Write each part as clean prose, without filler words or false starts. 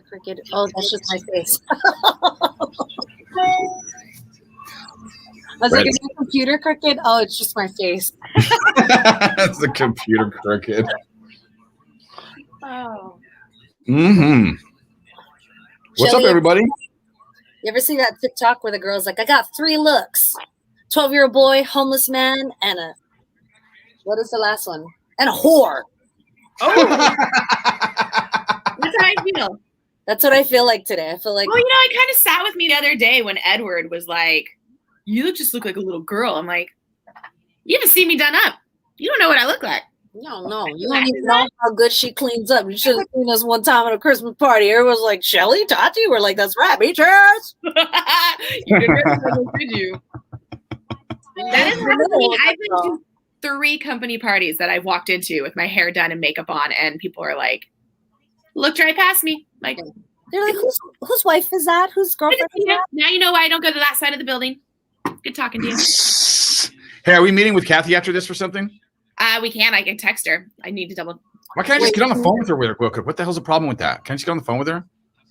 computer crooked? Oh, that's just my face. I was like, is your computer crooked? Oh, it's just my face. It's the computer crooked. Oh. Mm-hmm. What's Shelly, up, everybody? You ever see that TikTok where the girl's like, I got 3 looks. 12-year-old boy, homeless man, and what is the last one? And a whore. Oh. That's how I feel. That's what I feel like today. I feel like... Well, it kind of sat with me the other day when Edward was like, you just look like a little girl. I'm like, you haven't seen me done up. You don't know what I look like. No. You don't even know how good she cleans up. You should have seen us one time at a Christmas party. Everyone was like, Shelly, Tati? We're like, that's right, bitches. You did you? That is happening. I've been to 3 company parties that I've walked into with my hair done and makeup on, and people are like, looked right past me. Like, they're like, whose wife is that? Whose girlfriend is that? Now you know why I don't go to that side of the building. Good talking to you. Hey, are we meeting with Kathy after this or something? We can. I can text her. I need to double. Why can't I just get on the phone with her real quick? What the hell's the problem with that? Can I just get on the phone with her?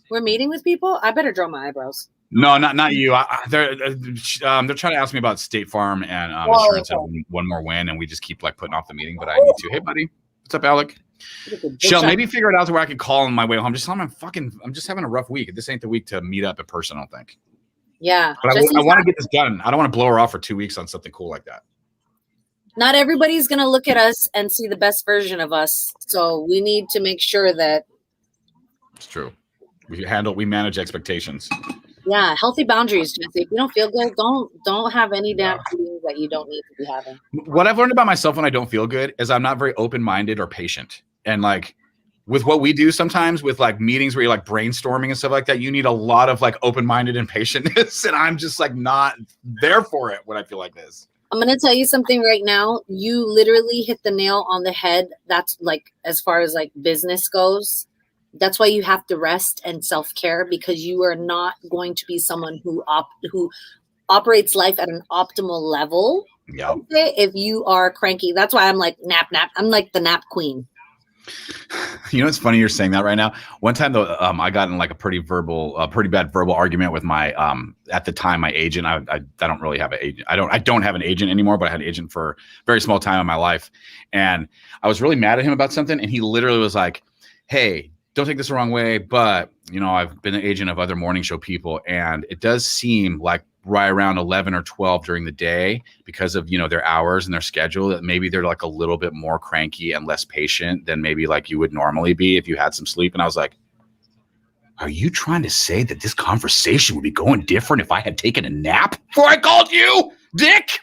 We're meeting with people? I better draw my eyebrows. No, not you. They're trying to ask me about State Farm and insurance at one more win, and we just keep like putting off the meeting. But I need to. Hey, buddy, what's up, Alec? Shell, maybe figure it out to where I can call on my way home. Just tell them I'm just having a rough week. This ain't the week to meet up in person, I don't think. Yeah. But I want to get this done. I don't want to blow her off for 2 weeks on something cool like that. Not everybody's going to look at us and see the best version of us. So we need to make sure that. It's true. We manage expectations. Yeah. Healthy boundaries, Jesse. If you don't feel good, don't have any damn feelings that you don't need to be having. What I've learned about myself when I don't feel good is I'm not very open-minded or patient. And like with what we do sometimes with like meetings where you're like brainstorming and stuff like that, you need a lot of like open-minded and patientness. And I'm just like not there for it when I feel like this. I'm going to tell you something right now. You literally hit the nail on the head. That's like, as far as like business goes, that's why you have to rest and self-care, because you are not going to be someone who operates life at an optimal level. Yeah. If you are cranky, that's why I'm like nap. I'm like the nap queen. You know, it's funny you're saying that right now. One time though, I got in like a pretty bad verbal argument with my, at the time, my agent. I don't really have an agent. I don't have an agent anymore, but I had an agent for a very small time in my life. And I was really mad at him about something. And he literally was like, hey, don't take this the wrong way, but I've been an agent of other morning show people. And it does seem like right around 11 or 12 during the day, because of, their hours and their schedule, that maybe they're like a little bit more cranky and less patient than maybe like you would normally be if you had some sleep. And I was like, are you trying to say that this conversation would be going different if I had taken a nap before I called you, Dick?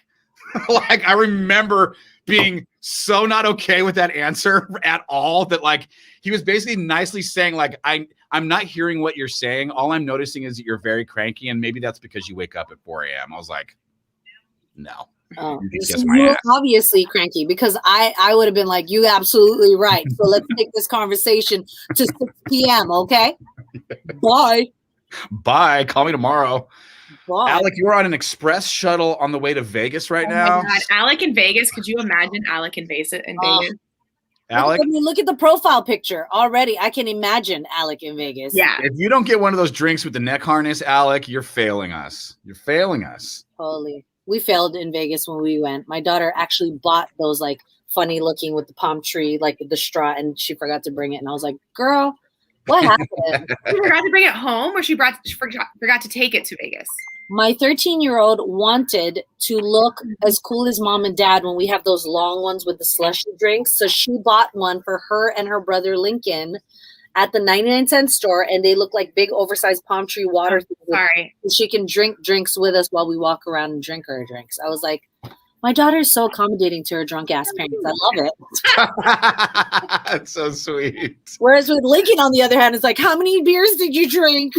Like, I remember being so not okay with that answer at all, that like he was basically nicely saying like, I'm not hearing what you're saying. All I'm noticing is that you're very cranky, and maybe that's because you wake up at 4 a.m. I was like, no. You're obviously cranky, because I would have been like, you absolutely right. So let's take this conversation to 6 p.m. Okay. Bye. Call me tomorrow. Bye. Alec, you're on an express shuttle on the way to Vegas right now. My God. Alec in Vegas. Could you imagine Alec in Vegas? Alec, look at the profile picture already. I can imagine Alec in Vegas. Yeah. If you don't get one of those drinks with the neck harness, Alec, you're failing us. Holy. We failed in Vegas when we went. My daughter actually bought those like funny looking with the palm tree, like with the straw, and she forgot to bring it. And I was like, girl, what happened? She forgot to bring it home, or she forgot to take it to Vegas? My 13-year-old wanted to look as cool as mom and dad when we have those long ones with the slushy drinks. So she bought one for her and her brother Lincoln at the 99-cent store, and they look like big oversized palm tree water. Sorry. She can drink drinks with us while we walk around and drink her drinks. I was like, my daughter is so accommodating to her drunk ass parents. I love it. That's so sweet. Whereas with Lincoln, on the other hand, it's like, how many beers did you drink?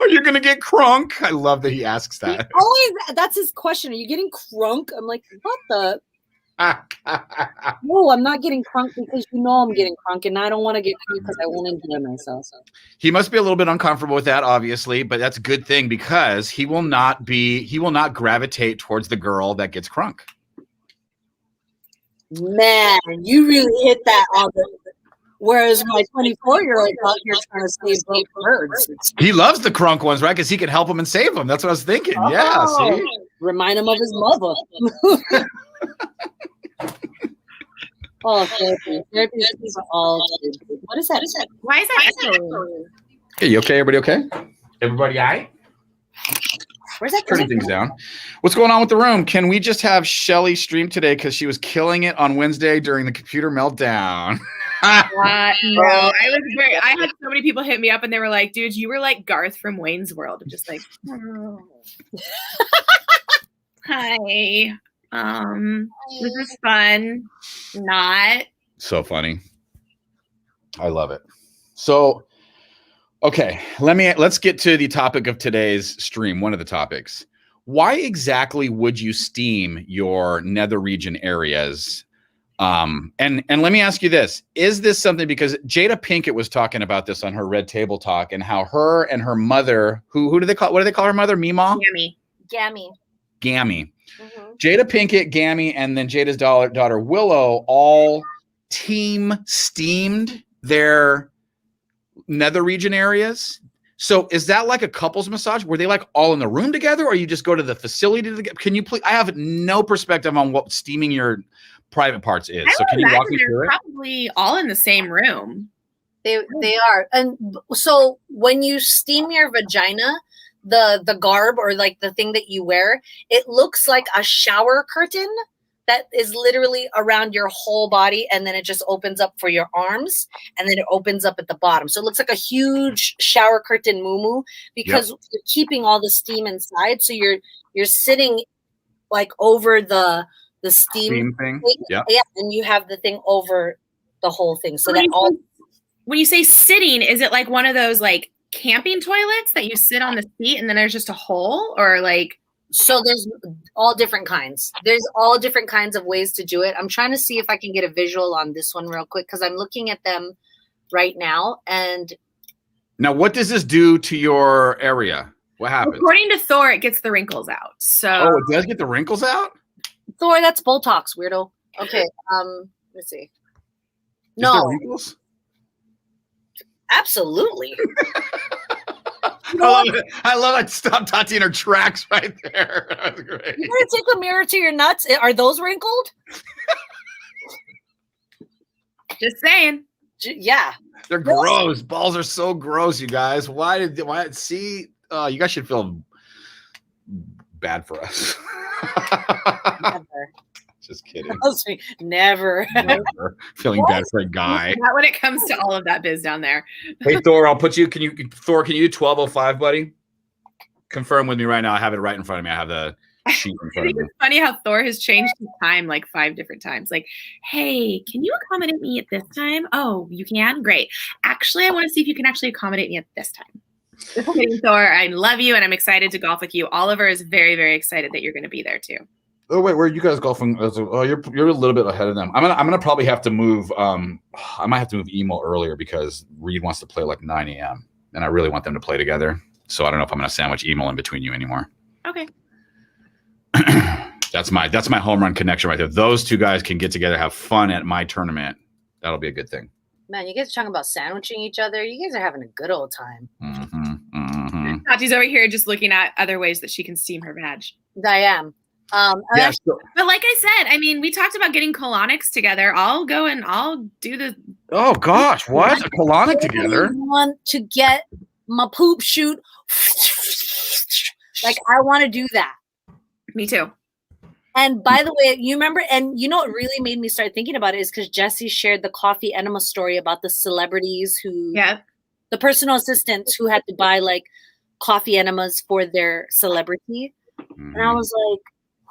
Are you going to get crunk? I love that he asks that. That's his question. Are you getting crunk? I'm like, what the? No, I'm not getting crunk, because I'm getting crunk, and I don't want to get crunk because I won't enjoy myself. So. He must be a little bit uncomfortable with that, obviously, but that's a good thing, because he will not gravitate towards the girl that gets crunk. Man, you really hit that on the Whereas my 24-year-old out here trying to save both birds. He loves the crunk ones, right? Because he can help them and save them. That's what I was thinking. Yeah, see? Remind him of his mother. Oh, therapy. Therapy is all good. What is that? Why is that echoing? Hey, you okay? Everybody okay? Everybody all right? Where's that? Turning things down. What's going on with the room? Can we just have Shelly stream today because she was killing it on Wednesday during the computer meltdown? No, I had so many people hit me up and they were like, dude, you were like Garth from Wayne's World. I'm just like, oh. Hi. This is fun. Not. So funny. I love it. So, okay, let's get to the topic of today's stream. One of the topics. Why exactly would you steam your nether region areas? And let me ask you this. Is this something, because Jada Pinkett was talking about this on her Red Table Talk, and how her and her mother, what do they call her mother? Meemaw? Gammy. Mm-hmm. Jada Pinkett, Gammy, and then Jada's daughter Willow all team steamed their nether region areas. So is that like a couples massage? Were they like all in the room together, or you just go to the facility together? Can you please? I have no perspective on what steaming your private parts is. So can you walk me through it? Probably all in the same room. They are. And so when you steam your vagina, the garb or like the thing that you wear, it looks like a shower curtain that is literally around your whole body, and then it just opens up for your arms, and then it opens up at the bottom. So it looks like a huge shower curtain muumuu, because you're keeping all the steam inside. So you're sitting like over the steam thing. Yeah, and you have the thing over the whole thing. So when you say sitting, is it like one of those like camping toilets that you sit on the seat and then there's just a hole, or like? So there's all different kinds. There's all different kinds of ways to do it. I'm trying to see if I can get a visual on this one real quick, because I'm looking at them right now. And now, what does this do to your area? What happens? According to Thor, it gets the wrinkles out. So it does get the wrinkles out? Thor, that's Botox, weirdo. Okay, let's see. No, wrinkles? Absolutely. I love it. Stop Tati in her tracks right there. That was great. You gotta take a mirror to your nuts. Are those wrinkled? Just saying. Yeah. They're gross. Balls are so gross, you guys. See, you guys should feel bad for us. Never. Just kidding. Never. Feeling bad for a guy. Not when it comes to all of that biz down there. Hey, Thor, I'll put you. Can you do 12:05, buddy? Confirm with me right now. I have it right in front of me. I have the sheet in front of me. It's funny how Thor has changed his time like 5 different times. Like, hey, can you accommodate me at this time? Oh, you can? Great. Actually, I want to see if you can actually accommodate me at this time. Just kidding, Thor. I love you, and I'm excited to golf with you. Oliver is very, very excited that you're going to be there too. Oh wait, where are you guys golfing? Oh, you're a little bit ahead of them. I'm gonna probably have to move. I might have to move emo earlier because Reed wants to play like 9 a.m. and I really want them to play together. So I don't know if I'm gonna sandwich emo in between you anymore. Okay. That's my home run connection right there. Those two guys can get together, have fun at my tournament. That'll be a good thing. Man, you guys are talking about sandwiching each other. You guys are having a good old time. Mm-hmm, mm-hmm. Tati's over here just looking at other ways that she can steam her vag. I am. But like I said, I mean, we talked about getting colonics together. I'll go and I'll do the. Oh gosh, what a colonic together! I want to get my poop shoot. Like I want to do that. Me too. And by the way, you remember, and you know what really made me start thinking about it is because Jesse shared the coffee enema story about the celebrities the personal assistants who had to buy like coffee enemas for their celebrity. Mm-hmm. And I was like,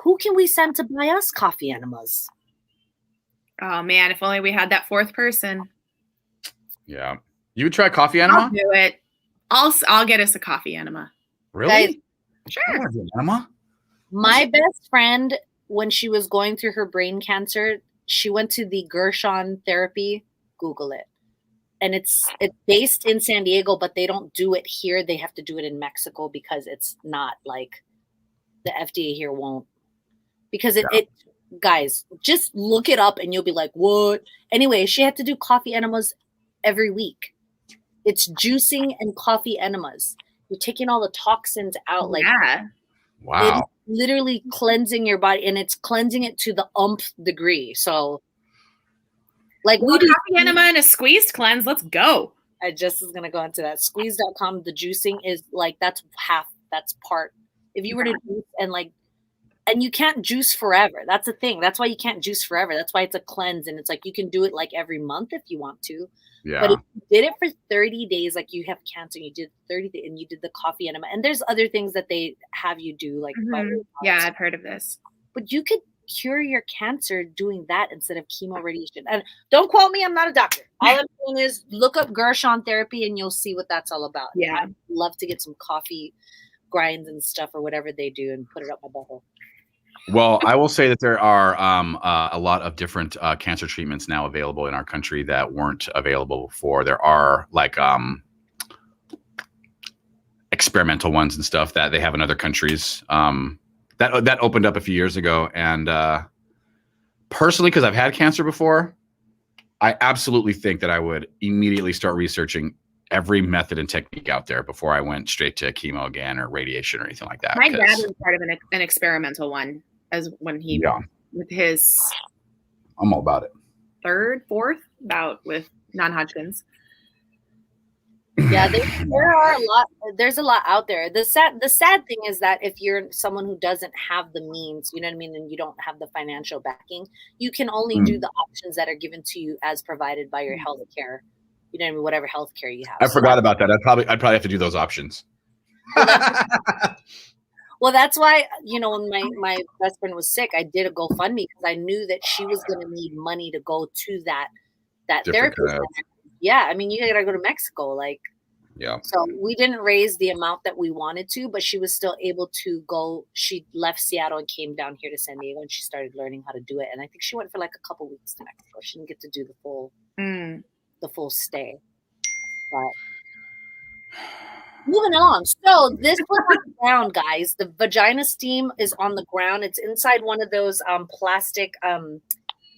who can we send to buy us coffee enemas? Oh man, if only we had that fourth person. Yeah. You would try coffee enema? I'll do it. I'll get us a coffee enema. Really? Guys, sure. Enema? My best friend, when she was going through her brain cancer, she went to the Gershon therapy. Google it. And it's based in San Diego, but they don't do it here. They have to do it in Mexico because it's not like the FDA here won't. Because it guys, just look it up and you'll be like, what? Anyway, she had to do coffee enemas every week. It's juicing and coffee enemas. You're taking all the toxins out. Like, wow. It's literally cleansing your body, and it's cleansing it to the umph degree. So, like, we do coffee enema and a squeezed cleanse. Let's go. I just was gonna go into that. Squeeze.com, the juicing is like that's part. If you were to juice and you can't juice forever. That's the thing. That's why you can't juice forever. That's why it's a cleanse, and it's like you can do it like every month if you want to. Yeah. But if you did it for 30 days, like you have cancer, and you did 30 days, and you did the coffee enema, and there's other things that they have you do, like yeah, I've heard of this. But you could cure your cancer doing that instead of chemo radiation. And don't quote me, I'm not a doctor. All I'm saying is look up Gershon therapy and you'll see what that's all about. Yeah. I'd love to get some coffee grinds and stuff or whatever they do and put it up my butthole. Well, I will say that there are a lot of different cancer treatments now available in our country that weren't available before. There are like experimental ones and stuff that they have in other countries. That opened up a few years ago, and personally, because I've had cancer before, I absolutely think that I would immediately start researching every method and technique out there before I went straight to chemo again or radiation or anything like that. My dad was part of an experimental one, as when he with his. I'm all about it. Fourth bout with non-Hodgkin's. Yeah, there are a lot. There's a lot out there. The sad thing is that if you're someone who doesn't have the means, you know what I mean, and you don't have the financial backing, you can only do the options that are given to you as provided by your health care. You know what I mean, whatever health care you have. I forgot about that. I'd probably have to do those options. Well, that's why, you know, when my best friend was sick, I did a GoFundMe because I knew that she was going to need money to go to that therapy. Yeah, I mean, you got to go to Mexico, like. Yeah. So we didn't raise the amount that we wanted to, but she was still able to go. She left Seattle and came down here to San Diego, and she started learning how to do it. And I think she went for like a couple weeks to Mexico. She didn't get to do the full stay. But moving along. So this was on the ground, guys. The vagina steam is on the ground. It's inside one of those plastic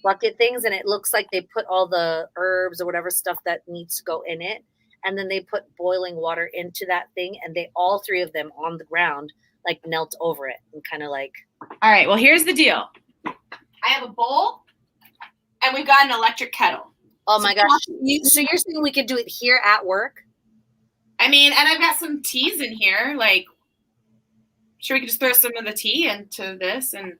bucket things, and it looks like they put all the herbs or whatever stuff that needs to go in it. And then they put boiling water into that thing, and they all three of them on the ground like knelt over it and kind of like. All right. Well, here's the deal. I have a bowl, and we've got an electric kettle. Oh my gosh! So you're saying we could do it here at work? I mean, and I've got some teas in here. Like, sure, we could just throw some of the tea into this and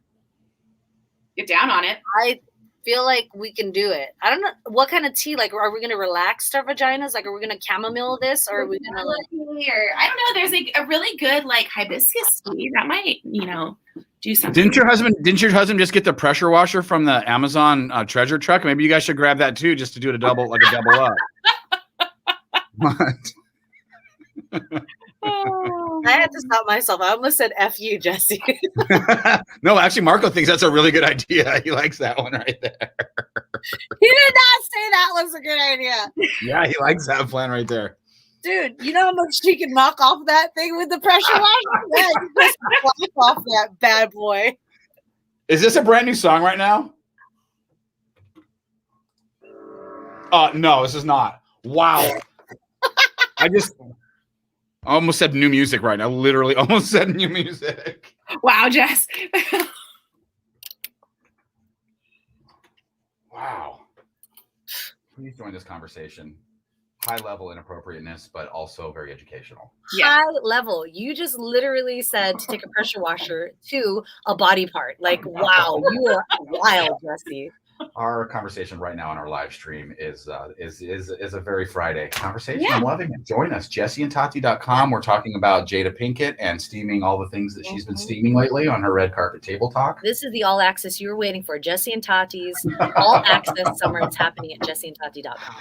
get down on it. I feel like we can do it. I don't know what kind of tea. Like, are we going to relax our vaginas? Like, are we going to chamomile this, or are we going to like? Or I don't know. There's like a really good like hibiscus tea that might, do something. Didn't your husband just get the pressure washer from the Amazon treasure truck? Maybe you guys should grab that too, just to do it a double up. What? I had to stop myself. I almost said "F you, Jesse." No, actually, Marco thinks that's a really good idea. He likes that one right there. He did not say that was a good idea. Yeah, he likes that plan right there. Dude, you know how much she can knock off that thing with the pressure washer? Yeah, you just knock off that bad boy. Is this a brand new song right now? No, this is not. Wow. I almost said new music right now. Literally almost said new music. Wow, Jess. Wow. Please join this conversation. High level inappropriateness, but also very educational. Yeah. High level. You just literally said to take a pressure washer to a body part. Like, wow, you are wild, Jesse. Our conversation right now on our live stream is a very Friday conversation. Yeah. I'm loving it. Join us, jesseandtati.com. We're talking about Jada Pinkett and steaming all the things that she's been steaming lately on her red carpet table talk. This is the all access you were waiting for. Jesse and Tati's all access summer. It's happening at jesseandtati.com.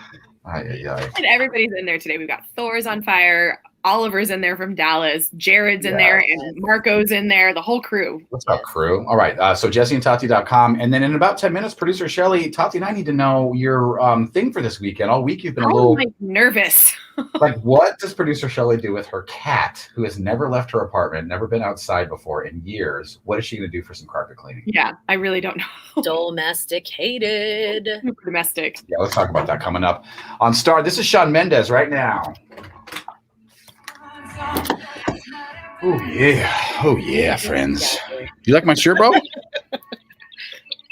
And everybody's in there today. We've got Thor's on fire. Oliver's in there from Dallas. Jared's in there, and Marco's in there. The whole crew. What's up, crew? All right. So JesseandTati.com. And then in about 10 minutes, producer Shelly, Tati and I need to know your thing for this weekend. All week you've been a little nervous. like, what does producer Shelly do with her cat who has never left her apartment, never been outside before in years? What is she going to do for some carpet cleaning? Yeah, I really don't know. Domesticated. Super domestic. Yeah, let's talk about that coming up on Star. This is Shawn Mendes right now. Oh yeah, friends. You like my shirt, bro?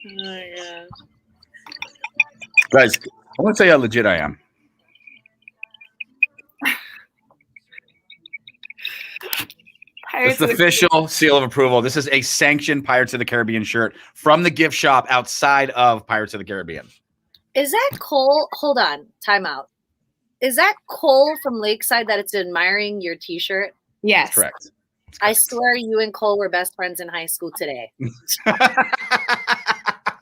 Yeah. Guys, I want to tell you how legit I am. It's the official seal of approval. This is a sanctioned Pirates of the Caribbean shirt from the gift shop outside of Pirates of the Caribbean. Is that Cole? Hold on. Time out. Is that Cole from Lakeside that it's admiring your t-shirt? Yes. That's correct. I swear you and Cole were best friends in high school today.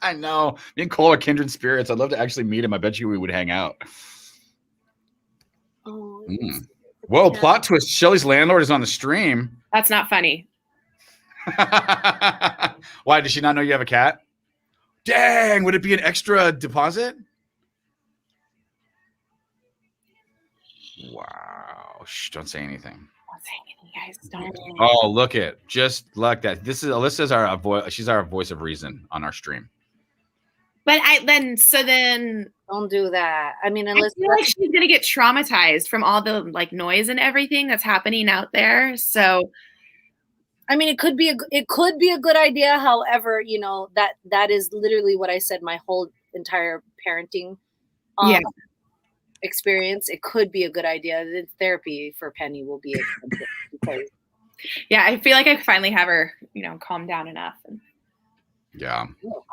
I know. Me and Cole are kindred spirits. I'd love to actually meet him. I bet you we would hang out. Oh, Whoa, plot twist. Shelly's landlord is on the stream. That's not funny. Why? Does she not know you have a cat? Dang, would it be an extra deposit? Wow. Shh, don't say anything. Guys, don't. Oh, look it. Just like that. This is Alyssa's our voice. She's our voice of reason on our stream. But then don't do that. I mean, unless I feel like she's gonna get traumatized from all the like noise and everything that's happening out there. So I mean, it could be a good idea. However, you know, that is literally what I said my whole entire parenting experience. It could be a good idea. The therapy for Penny will be expensive because yeah, I feel like I finally have her, you know, calm down enough. Yeah.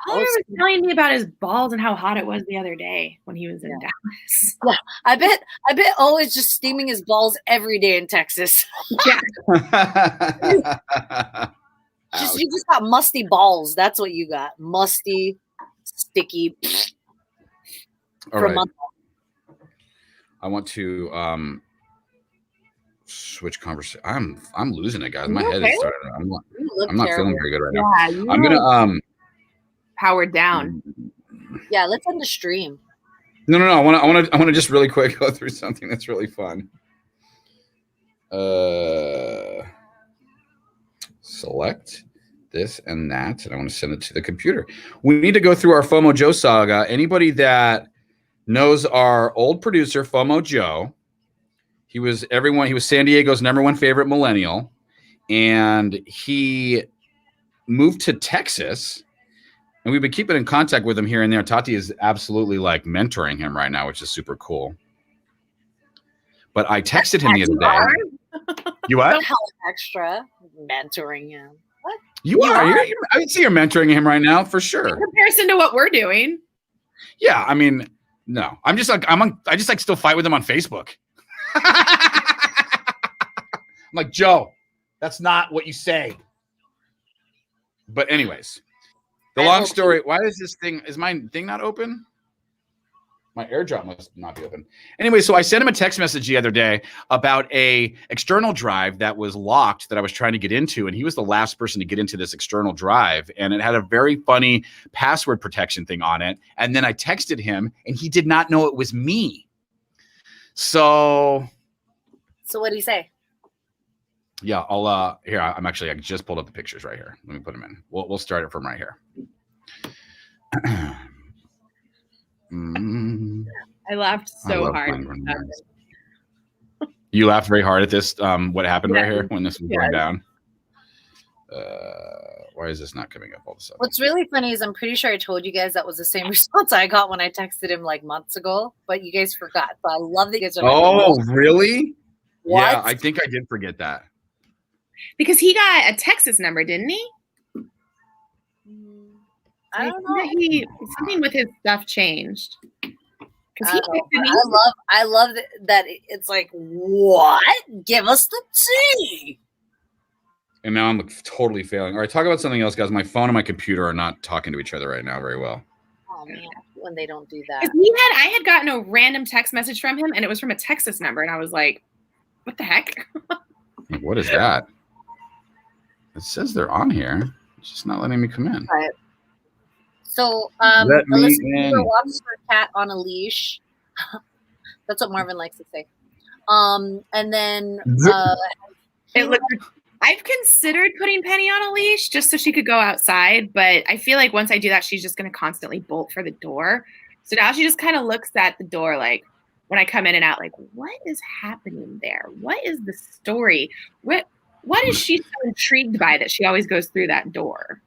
Oliver was telling me about his balls and how hot it was the other day when he was in Dallas. Yeah, I bet O is just steaming his balls every day in Texas. Yeah. You just got musty balls. That's what you got. Musty, sticky. All right. I want to switch conversation. I'm losing it, guys. My head is starting. I'm not feeling very good right now. I'm gonna powered down. Yeah, let's end the stream. No. I want to just really quick go through something that's really fun. Select this and that, and I want to send it to the computer. We need to go through our FOMO Joe saga. Anybody that knows our old producer, FOMO Joe, he was San Diego's #1 favorite millennial, and he moved to Texas, and we've been keeping in contact with him here and there. Tati is absolutely like mentoring him right now, which is super cool. But I texted him the other day. You what? How extra mentoring him? What? You are. I can see you're mentoring him right now for sure. In comparison to what we're doing. Yeah, I mean, no. I just still fight with him on Facebook. I'm like, Joe, that's not what you say. But anyways, the long story. Why is my thing not open? My AirDrop must not be open. Anyway, so I sent him a text message the other day about a external drive that was locked that I was trying to get into, and he was the last person to get into this external drive, and it had a very funny password protection thing on it. And then I texted him, and he did not know it was me. So what did he say? Yeah, I'll here. I just pulled up the pictures right here. Let me put them in. We'll start it from right here. I laughed so hard. You laughed very hard at this. What happened right here when this was going down? Why is this not coming up all of a sudden? What's really funny is I'm pretty sure I told you guys that was the same response I got when I texted him like months ago, but you guys forgot. So I love that you guys are like, really? What? Yeah, I think I did forget that. Because he got a Texas number, didn't he? I don't know. Something with his stuff changed. I love that it's like, what? Give us the tea. And now I'm totally failing. All right, talk about something else, guys. My phone and my computer are not talking to each other right now very well. Oh man, when they don't do that. I had gotten a random text message from him, and it was from a Texas number, and I was like, What the heck? What is that? It says they're on here. It's just not letting me come in. Right. So, Let me in. walks her cat on a leash. That's what Marvin likes to say. And then I've considered putting Penny on a leash just so she could go outside, but I feel like once I do that, she's just going to constantly bolt for the door. So now she just kind of looks at the door like when I come in and out, like, what is happening there? What is the story? What is she so intrigued by that she always goes through that door?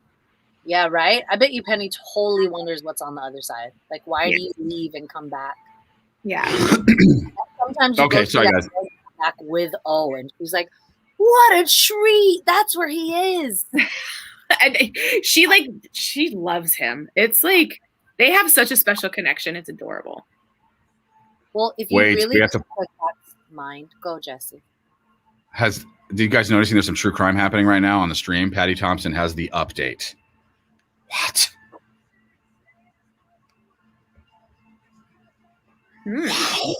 Yeah, right? I bet you Penny totally wonders what's on the other side. Like, why do you leave and come back? Yeah. Sometimes you go sorry, guys. back with O, and she's like, what a treat. That's where he is. And she loves him. It's like they have such a special connection. It's adorable. Well, if you really have to mind, go, Jesse. Do you guys noticing there's some true crime happening right now on the stream? Patty Thompson has the update. What? Wow.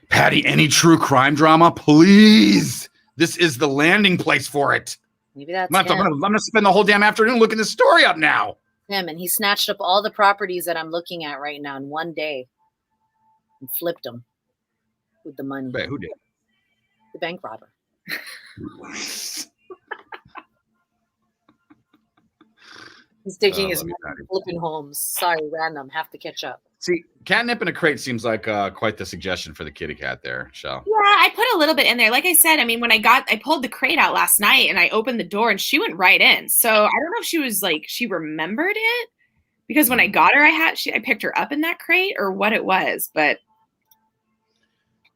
Patty, any true crime drama, please. This is the landing place for it. Maybe that's I'm going to spend the whole damn afternoon looking this story up now. Him, and he snatched up all the properties that I'm looking at right now in one day and flipped them with the money. Wait, who did? The bank robber. He's taking his flipping homes. Sorry, random. Have to catch up. See, catnip in a crate seems like quite the suggestion for the kitty cat there, Shell. Yeah, I put a little bit in there. Like I said, I mean, I pulled the crate out last night and I opened the door and she went right in. So I don't know if she was like, she remembered it because when I got her, I picked her up in that crate or what it was, but.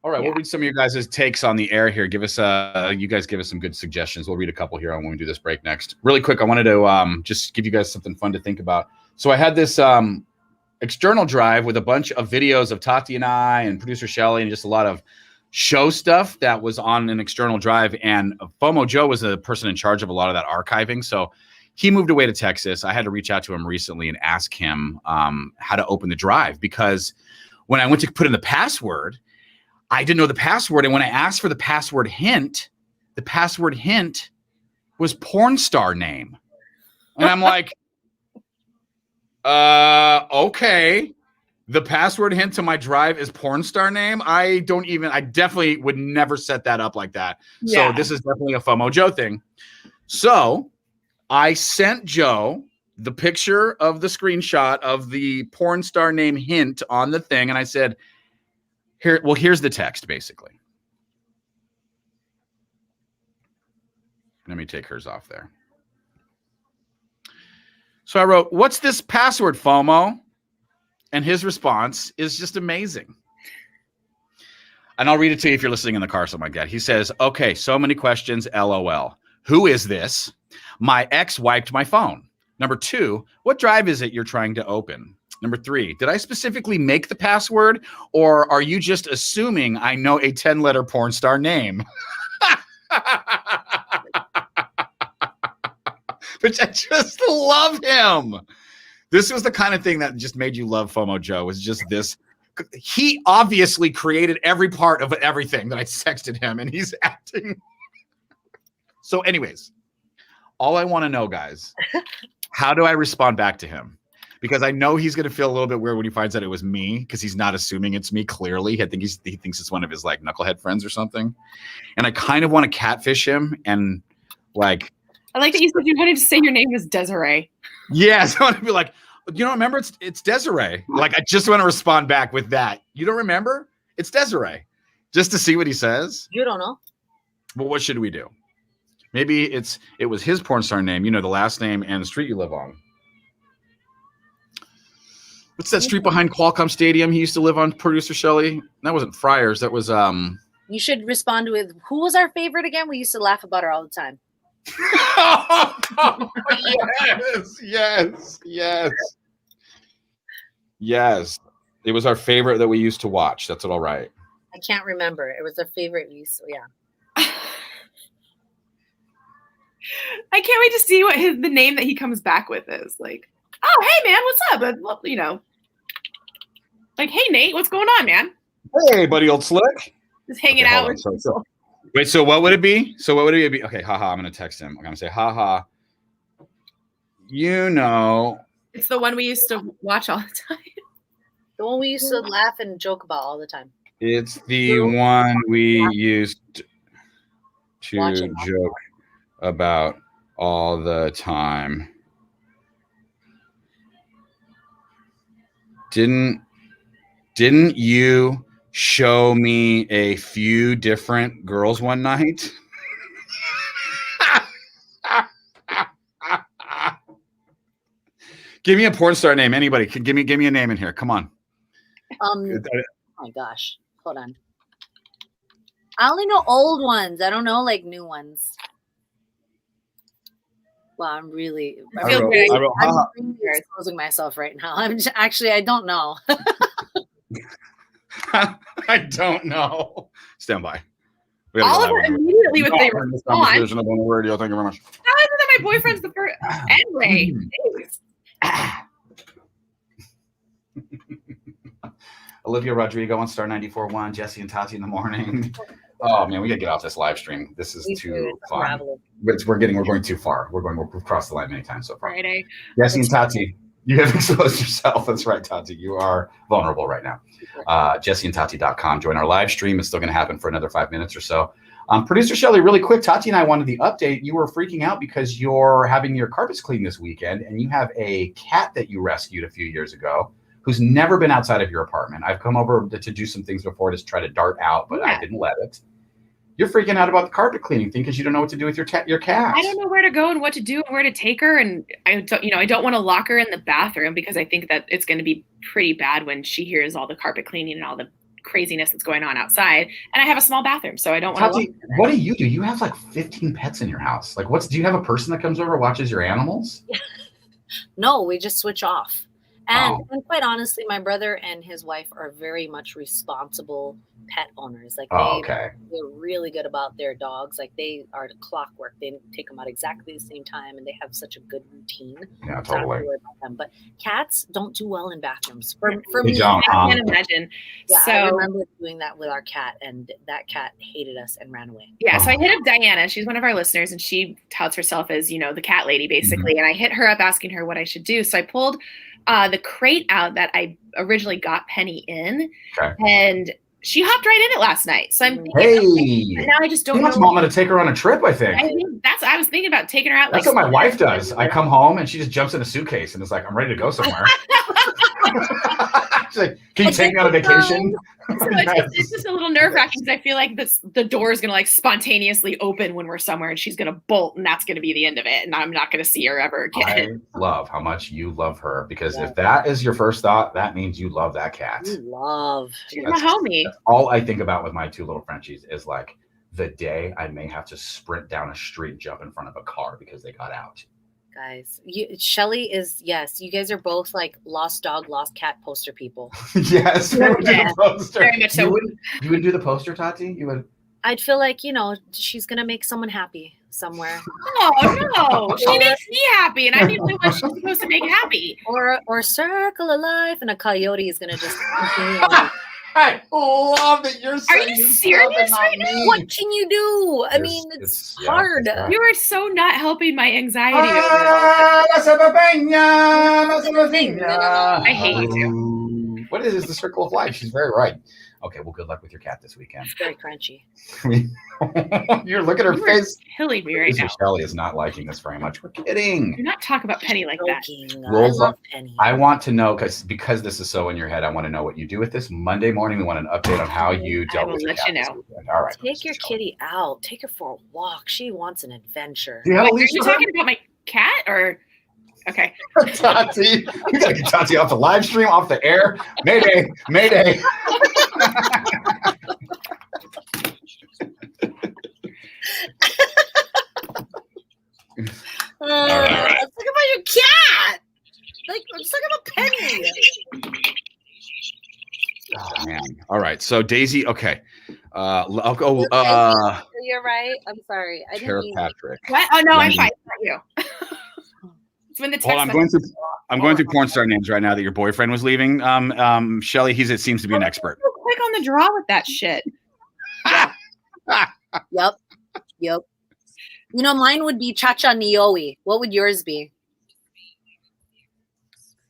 All right, We'll read some of your guys' takes on the air here. You guys give us some good suggestions. We'll read a couple here on when we do this break next. Really quick, I wanted to just give you guys something fun to think about. So I had this external drive with a bunch of videos of Tati and I and producer Shelly and just a lot of show stuff that was on an external drive. And FOMO Joe was the person in charge of a lot of that archiving. So he moved away to Texas. I had to reach out to him recently and ask him how to open the drive because when I went to put in the password, I didn't know the password. And when I asked for the password hint was porn star name. And I'm like, okay. The password hint to my drive is porn star name. I definitely would never set that up like that. Yeah. So this is definitely a FOMO Joe thing. So I sent Joe the picture of the screenshot of the porn star name hint on the thing. And I said, here's the text, basically. Let me take hers off there. So I wrote, what's this password, FOMO? And his response is just amazing. And I'll read it to you if you're listening in the car, something like that. He says, okay, so many questions, LOL. Who is this? My ex wiped my phone. Number 2, what drive is it you're trying to open? Number 3, did I specifically make the password or are you just assuming I know a 10-letter porn star name? Which I just love him. This was the kind of thing that just made you love FOMO Joe, was just this. He obviously created every part of everything that I texted him and he's acting. So anyways, all I want to know, guys, how do I respond back to him? Because I know he's going to feel a little bit weird when he finds out it was me because he's not assuming it's me clearly. I think he thinks it's one of his like knucklehead friends or something. And I kind of want to catfish him and like. I like that you said you wanted to say your name was Desiree. Yes, I want to be like, you don't remember? It's Desiree. Like I just want to respond back with that. You don't remember? It's Desiree. Just to see what he says. You don't know. Well, what should we do? Maybe it was his porn star name, the last name and the street you live on. What's that street behind Qualcomm Stadium he used to live on, producer Shelley? That wasn't Friars. That was You should respond with, who was our favorite again? We used to laugh about her all the time. Yes. It was our favorite that we used to watch. That's what I'll write. I can't remember. It was our favorite. Yeah. I can't wait to see what the name that he comes back with is. Like, oh, hey, man, what's up? Well, like, hey, Nate, what's going on, man? Hey, buddy, old slick. Just hanging out with people. Wait, so what would it be? Okay, haha, I'm going to text him. I'm going to say, haha, It's the one we used to watch all the time. The one we used to laugh and joke about all the time. It's the one we used to joke about all the time. Didn't you show me a few different girls one night? Give me a porn star name. Anybody? Give me a name in here. Come on. Oh my gosh. Hold on. I only know old ones. I don't know like new ones. Well, I'm really exposing myself right now. I don't know. I don't know. Stand by. Oliver immediately with the response. Thank you very much. How is it that my boyfriend's the first? Anyway. Olivia Rodrigo on Star 94.1, Jesse and Tati in the morning. Oh man, we gotta get off this live stream. This is too fun. We're going too far. We've crossed the line many times so far. Friday. Jesse and Tati, you have exposed yourself. That's right, Tati. You are vulnerable right now. JesseandTati.com. Join our live stream. It's still going to happen for another 5 minutes or so. Producer Shelley, really quick, Tati and I wanted the update. You were freaking out because you're having your carpets cleaned this weekend, and you have a cat that you rescued a few years ago who's never been outside of your apartment. I've come over to do some things before to try to dart out, but I didn't let it. You're freaking out about the carpet cleaning thing because you don't know what to do with your cat. I don't know where to go and what to do and where to take her, and I don't want to lock her in the bathroom because I think that it's going to be pretty bad when she hears all the carpet cleaning and all the craziness that's going on outside. And I have a small bathroom, so I don't want to. What do? You have like 15 pets in your house. Like, do you have a person that comes over and watches your animals? No, we just switch off. And quite honestly, my brother and his wife are very much responsible pet owners. Like they're really good about their dogs. Like they are clockwork. They take them out exactly the same time, and they have such a good routine. Yeah, totally. About them. But cats don't do well in bathrooms. For me, I can't imagine. Yeah, so, I remember doing that with our cat, and that cat hated us and ran away. Yeah, so I hit up Diana. She's one of our listeners, and she touts herself as the cat lady, basically. Mm-hmm. And I hit her up asking her what I should do. So I pulled the crate out that I originally got Penny in, and she hopped right in it last night. So I'm thinking, now I just don't know. Mom going to take her on a trip, I think. I was thinking about taking her out. That's what my wife does. I come home and she just jumps in a suitcase and is like, I'm ready to go somewhere. She's like, can you take me on a vacation? So it's just a little nerve-wracking because I feel like the door is going to like spontaneously open when we're somewhere and she's going to bolt and that's going to be the end of it. And I'm not going to see her ever again. I love how much you love her because if that is your first thought, that means you love that cat. She's my homie. That's all I think about with my two little Frenchies is like the day I may have to sprint down a street and jump in front of a car because they got out. Guys, Shelley is, yes, you guys are both like lost dog, lost cat poster people. Yes, we would do the poster. Very much so. You would do the poster, Tati? You would. I'd feel like, she's going to make someone happy somewhere. Oh, no. She makes me happy, and I'm the only one she's supposed to make happy. Or circle of life, and a coyote is going to just... I love that you're saying. Are you serious right now? What can you do? I mean, it's hard. You are so not helping my anxiety. I hate you. What is the circle of life? She's very right. Okay, well, good luck with your cat this weekend. It's very crunchy. You're looking at her face. Killing me right now. Shelley is not liking this very much. We're kidding. Do not talk about Penny like that. I love Penny. I want to know because this is so in your head. I want to know what you do with this Monday morning. We want an update on how you dealt with your cat. This weekend. All right. Take your kitty out. Take her for a walk. She wants an adventure. Wait, are you talking about my cat or? Okay. Tati, we gotta get Tati off the live stream, off the air. Mayday, mayday. All right. Let's talk about your cat. Let's talk about Penny. Oh man. All right. So Daisy, okay. I'll go. You're right. I'm sorry. I didn't mean Patrick. What? Oh no, I'm fine. It's not you. When the text I'm going through porn star names right now that your boyfriend was leaving. Shelley, it seems to be an expert. Quick on the draw with that shit. Yep. You know, mine would be Chacha Nioe. What would yours be?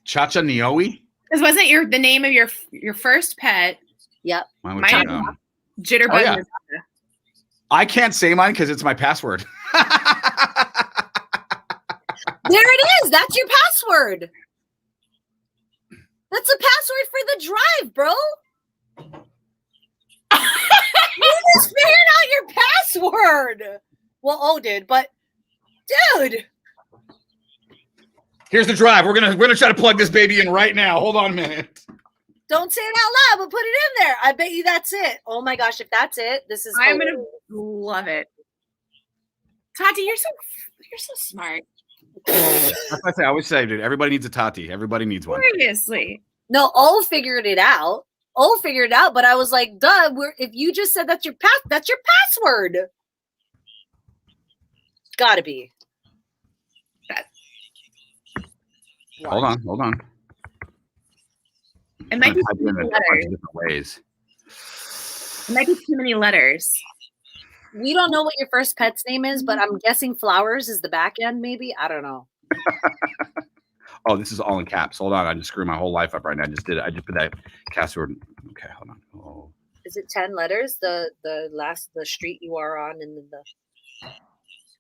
Chacha Nioe? This wasn't the name of your first pet. Yep. Mine Mine Jitterbug. Oh, yeah. I can't say mine because it's my password. There it is. That's your password. That's the password for the drive, bro. You just figured out your password. Well, O did, but dude. Here's the drive. We're gonna try to plug this baby in right now. Hold on a minute. Don't say it out loud, but put it in there. I bet you that's it. Oh my gosh, if that's it, this is. I'm gonna love it. Tati, you're so smart. That's what I say. I always say, dude, everybody needs a Tati. Everybody needs one. Seriously. No, O figured it out. But I was like, duh. If you just said that's your password. Gotta be. Hold on. It might be too many letters. Different ways. It might be too many letters. We don't know what your first pet's name is, but I'm guessing Flowers is the back end, maybe. I don't know. Oh, this is all in caps. Hold on, I just screwed my whole life up right now. I just put that password. Okay, hold on. Oh. Is it 10 letters? The street you are on, and then the.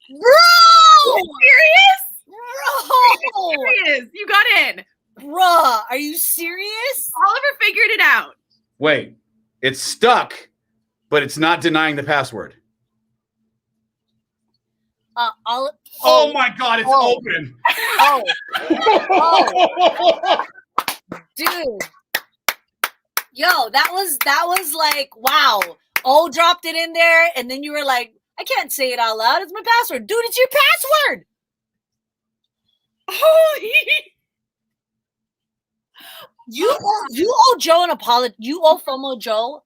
Bro! Are you serious? Bro! Serious? You got in. Bruh, are you serious? Oliver figured it out. Wait, it's stuck, but it's not denying the password. Oh my God, it's open. Oh. Dude. Yo, that was like, wow. O dropped it in there, and then you were like, I can't say it out loud. It's my password. Dude, it's your password. Holy. You owe Joe an apology. You owe FOMO Joe.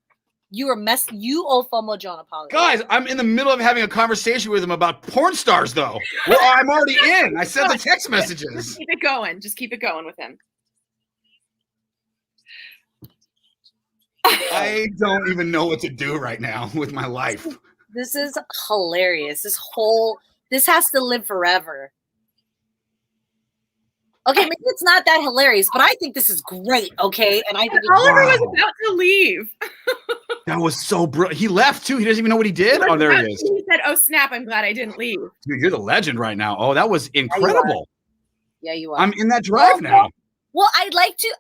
You owe FOMO Joe an apology. Guys, I'm in the middle of having a conversation with him about porn stars, though. Well, I'm already in. I sent the text messages. Just keep it going. Just keep it going with him. I don't even know what to do right now with my life. This is hilarious. This has to live forever. Okay, maybe it's not that hilarious, but I think this is great, okay? And I think Oliver was about to leave. That was so brilliant. He left, too. He doesn't even know what he did. Oh, there he is. He said, oh, snap, I'm glad I didn't leave. Dude, you're the legend right now. Oh, that was incredible. Yeah, you are. I'm in that drive now. Well, I'd like to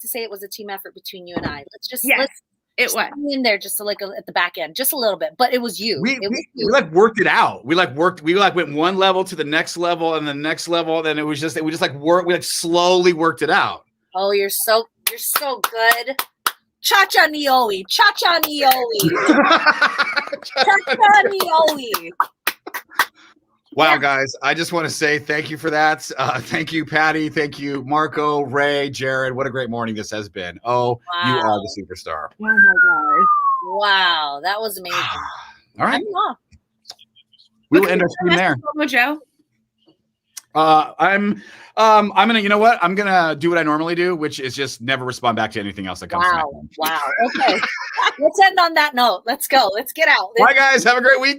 say it was a team effort between you and I. It was in there just to at the back end, just a little bit, but it was you. We worked it out. We went one level to the next level and the next level. Then we slowly worked it out. Oh, you're so good. Chacha Nioe. Chacha Nioe. Chacha Nioe. Wow, guys. I just want to say thank you for that. Thank you, Patty. Thank you, Marco, Ray, Jared. What a great morning this has been. Oh, wow. You are the superstar. Oh, my gosh. Wow. That was amazing. All right. We will end our stream there. Joe? I'm gonna, you know what? I'm gonna do what I normally do, which is just never respond back to anything else that comes to my phone. Wow. Okay. Let's end on that note. Let's go. Let's get out. Bye, guys. Have a great week.